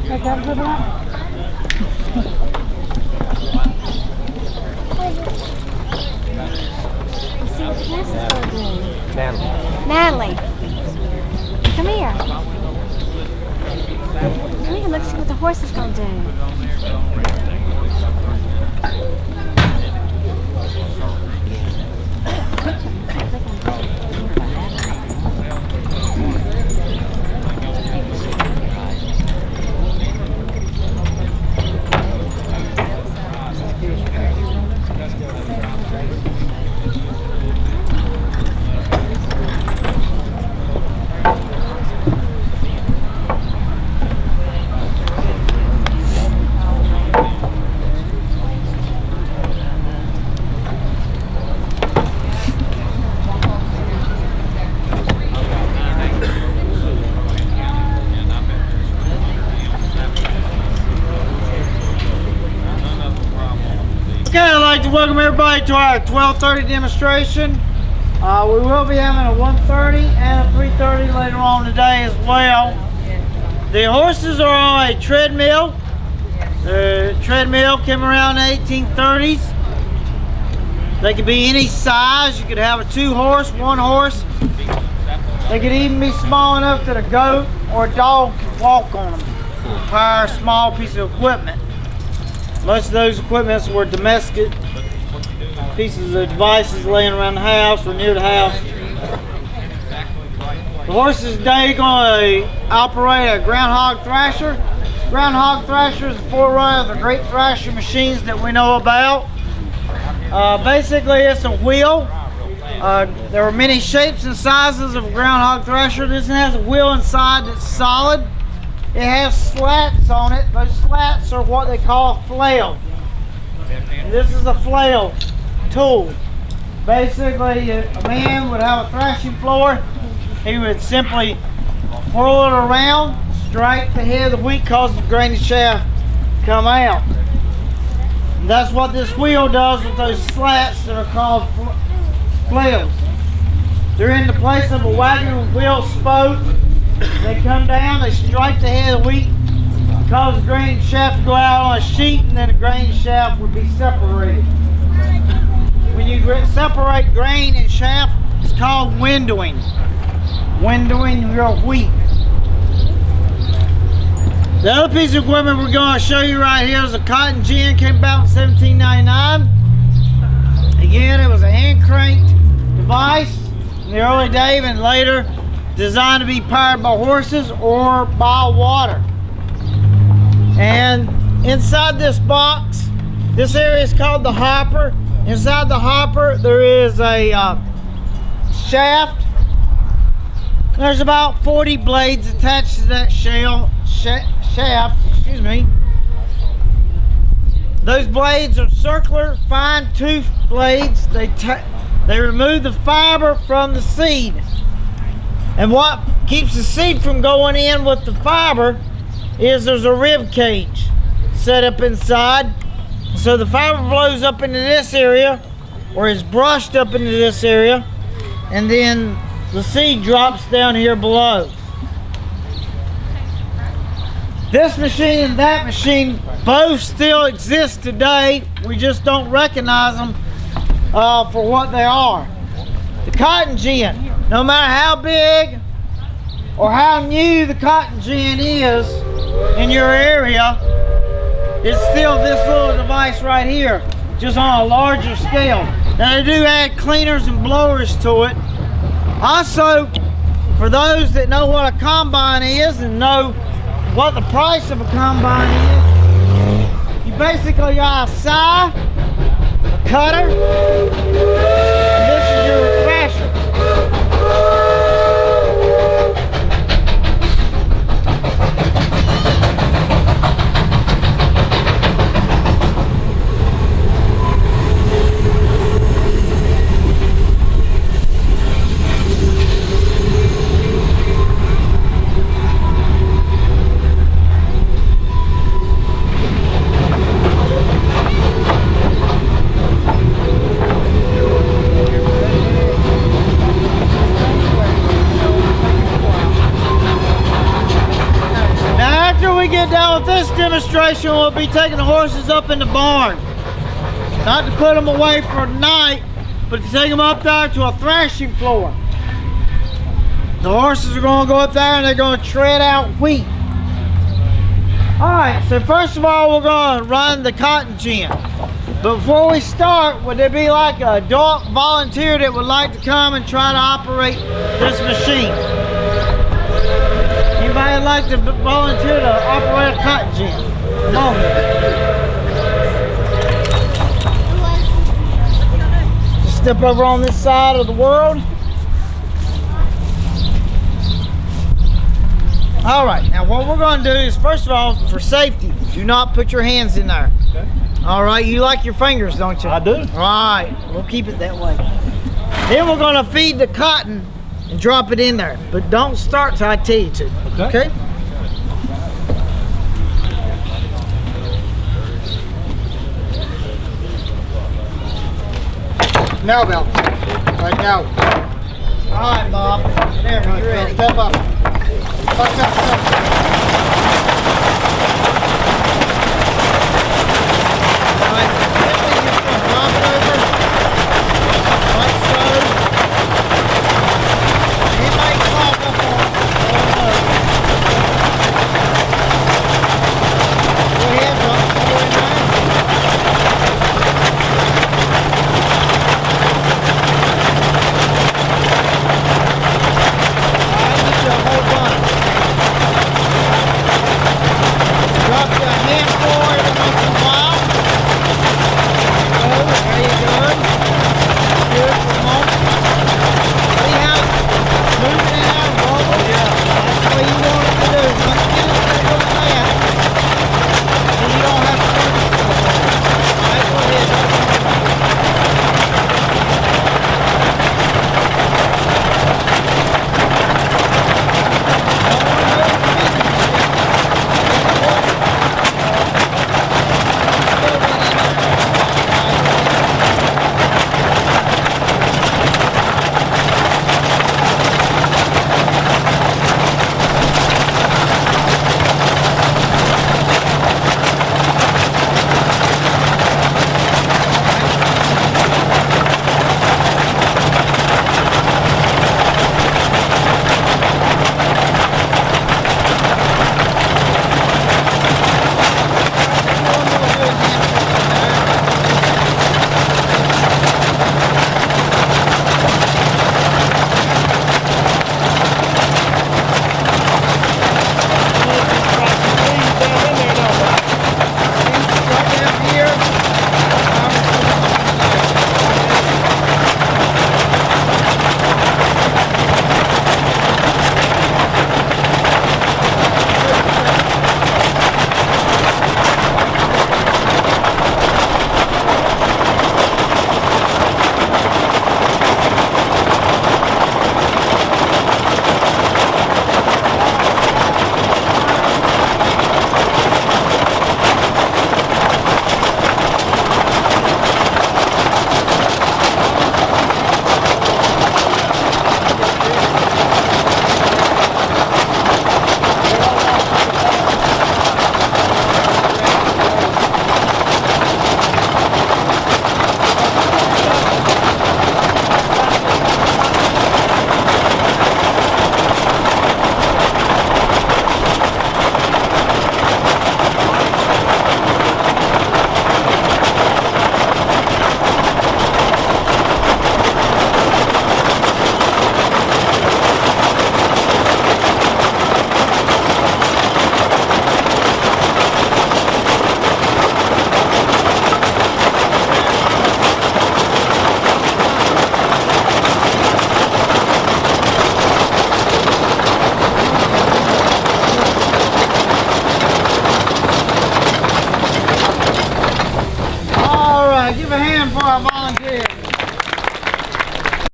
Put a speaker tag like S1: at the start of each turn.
S1: Like that for that? Let's see what the class is going to do. Natalie. Come here. Come here, let's see what the horse is going to do.
S2: I'd like to welcome everybody to our 12:30 demonstration. We will be having a 1:30 and a 3:30 later on today as well. The horses are on a treadmill. The treadmill came around in the 1830s. They could be any size. You could have a 2-horse, 1-horse. They could even be small enough that a goat or a dog could walk on them. Require a small piece of equipment. Most of those equipments were domestic pieces of devices laying around the house or near the house. The horses today are going to operate a groundhog thrasher. Groundhog thrasher is a forerunner of the great thrasher machines that we know about. Basically, it's a wheel. There are many shapes and sizes of a groundhog thrasher. This one has a wheel inside that's solid. It has slats on it. Those slats are what they call a flail. And this is a flail tool. Basically, a man would have a thrashing floor. He would simply whirl it around, strike the head of the wheat, cause the grain shaft to come out. And that's what this wheel does with those slats that are called flails. They're in the place of a wagon with wheel spoke. They come down, they strike the head of the wheat, cause the grain shaft to go out on a sheet, and then the grain shaft would be separated. When you separate grain and shaft, it's called windowing. Windowing your wheat. The other piece of equipment we're going to show you right here is a Cotten gin. Came about in 1799. Again, it was a hand cranked device in the early days and later designed to be powered by horses or by water. And inside this box, this area is called the hopper. Inside the hopper there is a shaft. There's about 40 blades attached to that shaft. Excuse me. Those blades are circular, fine tooth blades. They remove the fiber from the seed. And what keeps the seed from going in with the fiber is there's a rib cage set up inside. So the fiber blows up into this area, or is brushed up into this area, and then the seed drops down here below. This machine and that machine both still exist today. We just don't recognize them for what they are. The Cotten gin, no matter how big or how new the Cotten gin is in your area, it's still this little device right here, just on a larger scale. Now they do add cleaners and blowers to it. Also, for those that know what a combine is and know what the price of a combine is, you basically got a scythe, a cutter, and this is your thrasher. get done with this demonstration, we'll be taking the horses up in the barn. Not to put them away for the night, but to take them up there to a thrashing floor. The horses are going to go up there and they're going to tread out wheat. Alright, so first of all, we're going to run the cotton gin. But before we start, would there be like an adult volunteer that would like to come and try to operate this machine? Anybody would like to volunteer to operate a cotton gin? Come on then. Just step over on this side of the world. All right, now what we're going to do is, first of all, for safety, do not put your hands in there. Okay. All right, you like your fingers, don't you?
S3: I do.
S2: All right, we'll keep it that way. Then we're going to feed the cotton and drop it in there, but don't start till I tell you to. Okay? Now, Bill. Right now. All right, Bob. There, you're ready. Step up. Step up.